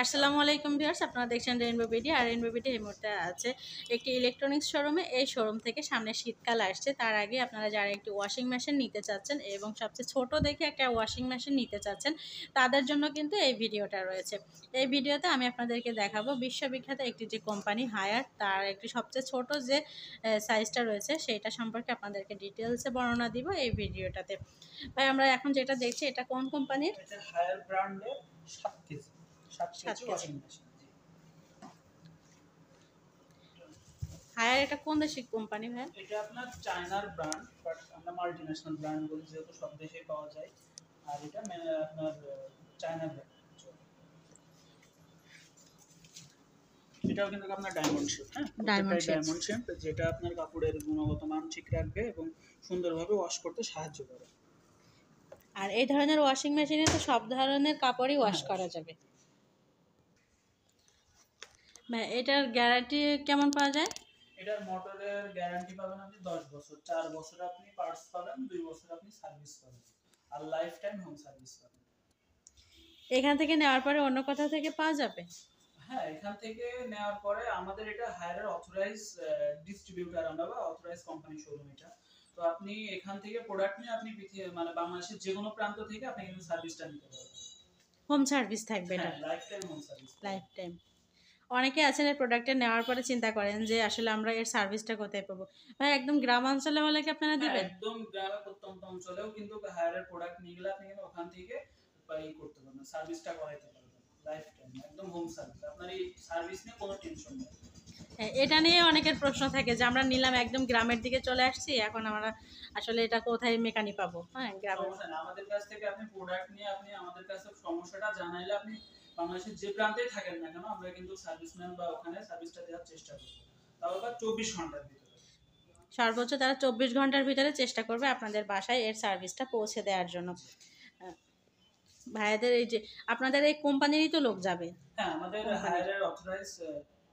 আসসালামু আলাইকুম ভিউয়ার্স, আপনারা দেখছেন রেইনবো বিডি। আর রেইনবো বিডি এই মুহূর্তে আছে একটি ইলেকট্রনিক্স শোরুমে। এই শোরুম থেকে সামনে শীতকাল আসছে, তার আগে আপনারা যারা একটি ওয়াশিং মেশিন নিতে চাচ্ছেন এবং সবচেয়ে ছোট দেখে একটা ওয়াশিং মেশিন নিতে চাচ্ছেন, তাদের জন্য কিন্তু এই ভিডিওটা রয়েছে। এই ভিডিওতে আমি আপনাদেরকে দেখাবো বিশ্ববিখ্যাত একটি যে কোম্পানি হায়ার, তার একটি সবচেয়ে ছোট যে সাইজটা রয়েছে সেইটা সম্পর্কে আপনাদেরকে ডিটেলসে বর্ণনা দিব এই ভিডিওটাতে। ভাই, আমরা এখন যেটা দেখছি এটা কোন কোম্পানির? এটা হায়ার ব্র্যান্ডের 7 KG 7 KG washing machine. Haier এটা কোন দেশের কোম্পানি ভাই? এটা আপনার চায়নার ব্র্যান্ড, বাট আমরা মাল্টিন্যাশনাল ব্র্যান্ড বলি যেহেতু সব দেশেই পাওয়া যায়। আর এটা আপনার চায়না ব্র্যান্ড। এটাও কিন্তু আপনার ডায়মন্ড শেপ, হ্যাঁ ডায়মন্ড শেপ, যেটা আপনার কাপড়ের গুণগত মান ঠিক রাখবে এবং সুন্দরভাবে ওয়াশ করতে সাহায্য করে। আর এই ধরনের ওয়াশিং মেশিনে তো সব ধরনের কাপড়ই ওয়াশ করা যাবে। এটার গ্যারান্টি কেমন পাওয়া যায়? এটার মোটরের গ্যারান্টি পাবেন আপনি 10 বছর, 4 বছর আপনি পার্টস পাবেন, 2 বছর আপনি সার্ভিস পাবেন, আর লাইফ টাইম হোম সার্ভিস পাবেন। এখান থেকে নেওয়ার পরে অন্য কোথাও থেকে পাওয়া যাবে? হ্যাঁ, এখান থেকে নেওয়ার পরে আমাদের এটা হায়ারের অথরাইজ ডিস্ট্রিবিউটর আমরা, বা অথরাইজ কোম্পানি শোরুম এটা। তো আপনি এখান থেকে প্রোডাক্ট নিয়ে আপনি মানে বাংলাদেশের যে কোনো প্রান্ত থেকে আপনি কিন্তু সার্ভিসটা নিতে পারবেন। হোম সার্ভিস থাকবে এটা? হ্যাঁ, life time home service. Life time. অনেকে আছেন এই প্রোডাক্টটা নেওয়ার পরে চিন্তা করেন যে আসলে আমরা এর সার্ভিসটা কোথায় পাবো। ভাই, একদম গ্রামাঞ্চলে হলে কি আপনারা দিবেন? একদম গ্রামে প্রত্যন্ত অঞ্চলেও কিন্তু হায়ারের প্রোডাক্ট নিয়ে গেলে আপনি কিন্তু ওখান থেকে করতে পারবেন, সার্ভিসটা করাইতে পারবেন লাইফ টাইম, একদম হোম সার্ভিস। আপনার এই সার্ভিস নিয়ে কোনো টেনশন নেই। এটা নিয়ে অনেকের প্রশ্ন থাকে যে আমরা নিলাম, একদম গ্রামের দিকে চলে আসছি, এখন আমরা আসলে এটা কোথায় মেকানিক পাবো? হ্যাঁ, গ্রামের। সমস্যা না, আমাদের কাছ থেকে আপনি প্রোডাক্ট নিয়ে আপনি আমাদের কাছে সমস্যাটা জানাইলে আপনি বাংলাদেশের যে প্রান্তেই থাকেন না কেন, আমরা কিন্তু সার্ভিসম্যান বা ওখানে সার্ভিসটা দেওয়ার চেষ্টা করব, তাও আবার 24 ঘন্টার ভিতরে। সর্বোচ্চ তারা 24 ঘন্টার ভিতরে চেষ্টা করবে আপনাদের বাসায় এর সার্ভিসটা পৌঁছে দেওয়ার জন্য। ভাইয়াদের এই যে আপনাদের এই কোম্পানিরই তো লোক যাবে? হ্যাঁ, আমাদের হায়ারের অথরাইজ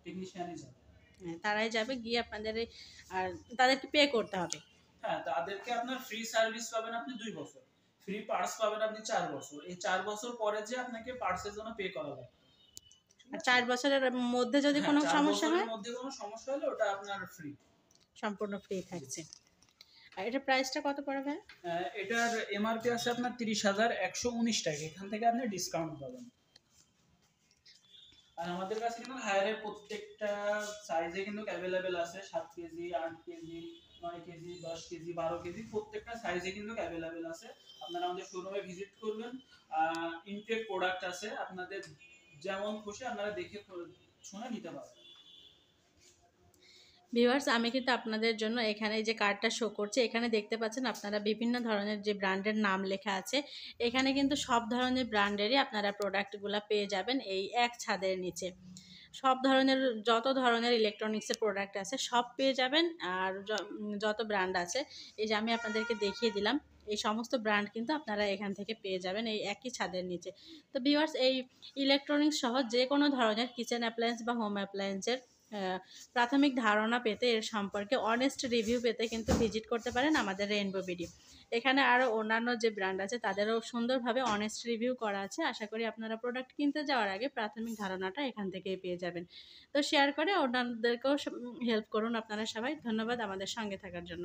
টেকনিশিয়ানই যাবে। হ্যাঁ, তারাই যাবে গিয়ে আপনাদের আর তাদেরকে পে করতে হবে? হ্যাঁ, তাদেরকে আপনার ফ্রি সার্ভিস পাবেন আপনি 2 বছর, ফ্রি পার্টস পাবেন আপনি 4 বছর। এই 4 বছর পরে যে আপনাকে পার্টসের জন্য পে করা হবে। আর 4 বছরের মধ্যে যদি কোনো সমস্যা হয়? মধ্যে কোনো সমস্যা হলে ওটা আপনার ফ্রি, সম্পূর্ণ ফ্রি থাকছে। আর এটা প্রাইসটা কত পড়বে? এটার এমআরপি আছে আপনার 30,119 টাকা, এখান থেকে আপনি ডিসকাউন্ট পাবেন। আর আমাদের কাছে কিন্তু হায়ারের প্রত্যেকটা সাইজে কিন্তু অ্যাভেলেবেল আছে, 7 KG 8 KG 9 KG 10 KG 12 KG, প্রত্যেকটা সাইজে কিন্তু অ্যাভেলেবেল আছে। আপনারা আমাদের শোরুমে ভিজিট করবেন। ইনটেক প্রোডাক্ট আছে, আপনাদের যেমন খুশি আপনারা দেখে শুনে নিতে পারবেন। ভিউয়ার্স, আমি কিন্তু আপনাদের জন্য এখানে যে কার্ডটা শো করছে, এখানে দেখতে পাচ্ছেন আপনারা বিভিন্ন ধরনের যে ব্র্যান্ডের নাম লেখা আছে। এখানে কিন্তু সব ধরনের ব্র্যান্ডেরই আপনারা প্রোডাক্টগুলো পেয়ে যাবেন এই এক ছাদের নিচে। সব ধরনের যত ধরনের ইলেকট্রনিক্সের প্রোডাক্ট আছে সব পেয়ে যাবেন। আর যত ব্র্যান্ড আছে, এই যে আমি আপনাদেরকে দেখিয়ে দিলাম, এই সমস্ত ব্র্যান্ড কিন্তু আপনারা এখান থেকে পেয়ে যাবেন এই একই ছাদের নিচে। তো ভিউয়ার্স, এই ইলেকট্রনিক্স সহ যে কোনো ধরনের কিচেন অ্যাপ্লায়েন্স বা হোম অ্যাপ্লায়েন্সের প্রাথমিক ধারণা পেতে, এর সম্পর্কে অনেস্ট রিভিউ পেতে কিন্তু ভিজিট করতে পারেন আমাদের রেইনবো বিডি। এখানে আরও অন্যান্য যে ব্র্যান্ড আছে তাদেরও সুন্দরভাবে অনেস্ট রিভিউ করা আছে। আশা করি আপনারা প্রোডাক্ট কিনতে যাওয়ার আগে প্রাথমিক ধারণাটা এখান থেকেই পেয়ে যাবেন। তো শেয়ার করে অন্যান্যদেরকেও হেল্প করুন আপনারা সবাই। ধন্যবাদ আমাদের সঙ্গে থাকার জন্য।